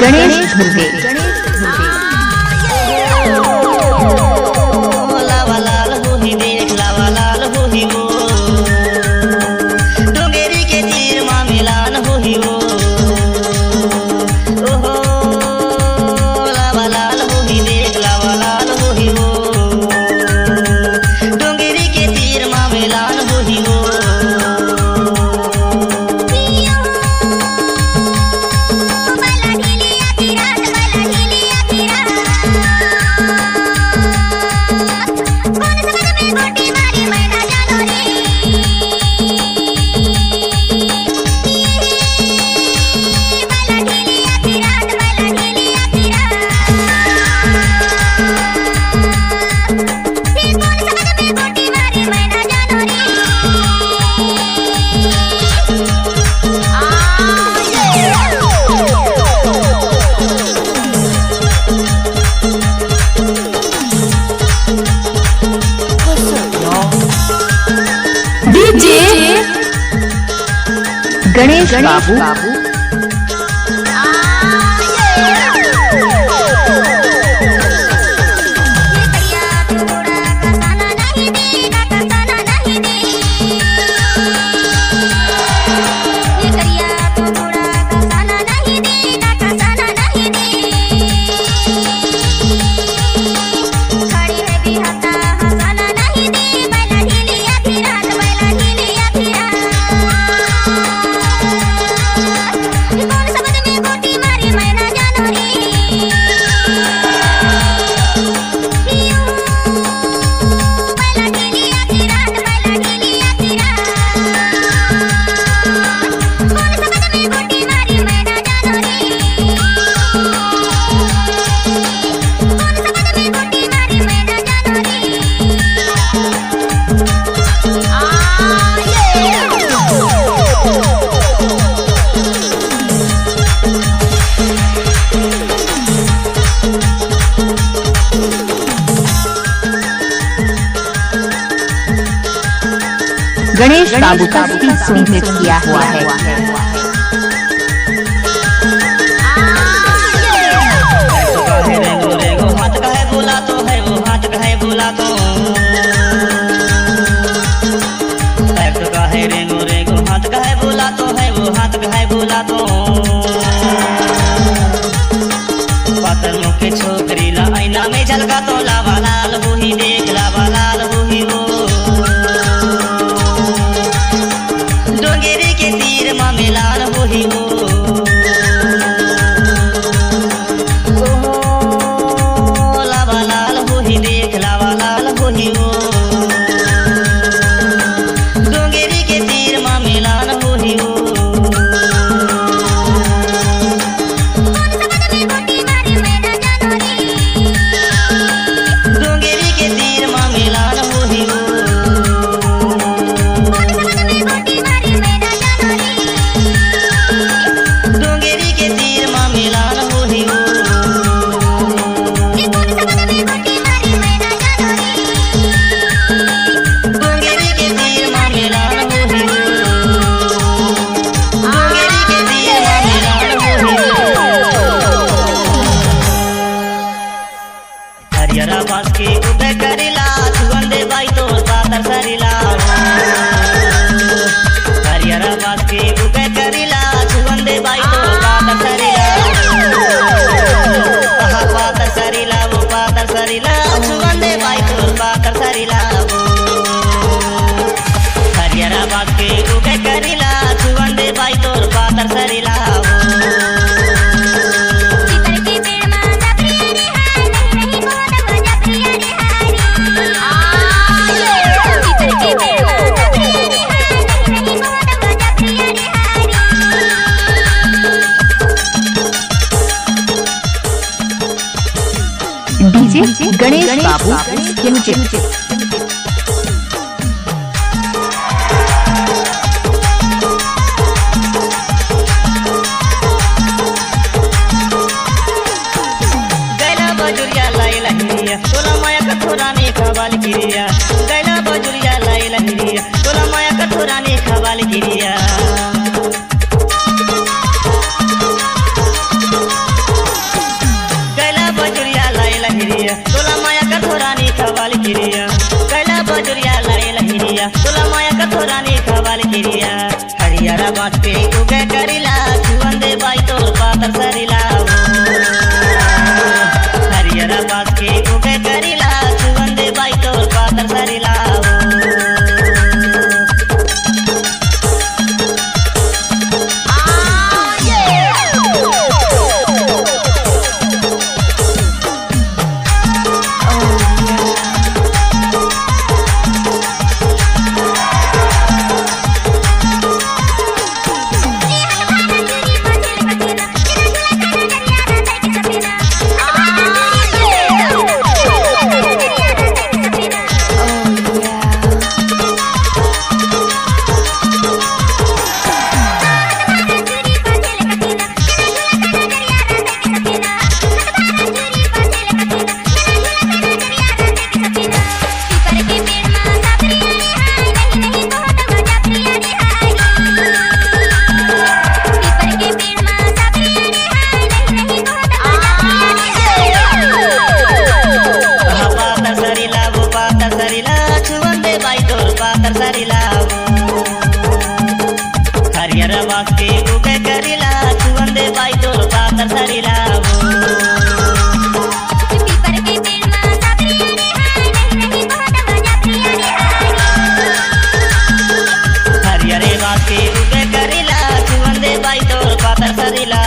गणेश धुर्वे लावा लाल होही देख लावा लाल होही वो डोंगेरी के तीर माँ मिलान होही वो ओहो लावा लाल होही देख लावा लाल होही वो डोंगेरी के तीर माँ मिलान होही वो गणेश बाबू गणेश बाबू का सॉन्ग मिक्स किया हुआ है। हाथ का है बोला तो है वो हाथ का है बोला तो पैर का है रेंगो रेंगो हाथ का है बोला तो है वो हाथ का है बोला तो पातर मुँह के छोकरी ला आईना में झलका तो लावा लाल होही देख लावा लाल होही वो डोंगेरी के तीर माँ मिलान होही वो लावा लाल होही देख लावा लाल होही वो डोंगेरी के तीर माँ मिलान होही वो डोंगेरी के तीर माँ मिलान होही वो डोंगेरी के तीर माँ मिलान होही वो डोंगेरी के तीर माँ मिलान होही वो डोंगेरी के तीर माँ मिलान होही वो हरियरा बास के उबे करिला सुगंधे बाई तो पातर सरिला हरियरा बास के उबे करिला सुगंधे बाई तो पातर सरिला पातर सरिला वो पातर सरिला सुगंधे बाई तो पातर सरिला हरियरा बास के उबे करिला सुगंधे बाई तो पातर सरिला डीजे गणेश बाबू हिरिया तोला माया कथुरानी खवाल किरिया गैला बजुरिया लाइला हिरिया तोला माया कथुरानी खवाल किरिया गैला बजुरिया लाइला हिरिया तोला माया कथुरानी खवाल किरिया गैला बजुरिया लाइला हिरिया तोला माया कथुरानी खवाल किरिया हरियारा बात पे उगे करिला छुवंदे बाई तोल पातर सरिला हरियारा बात के उगे करिला छुवंदे बाई तोल पातर सरिला हरियारा बात के उगे करिला छुवंदे बाई तोल पातर सरिला पीपर के पेड़ में साबरिया रे हाय नहीं नहीं बहुत मजा प्रिया रे हाय हरियारे बात के उगे करिला छुवंदे बाई तोल पातर सरिला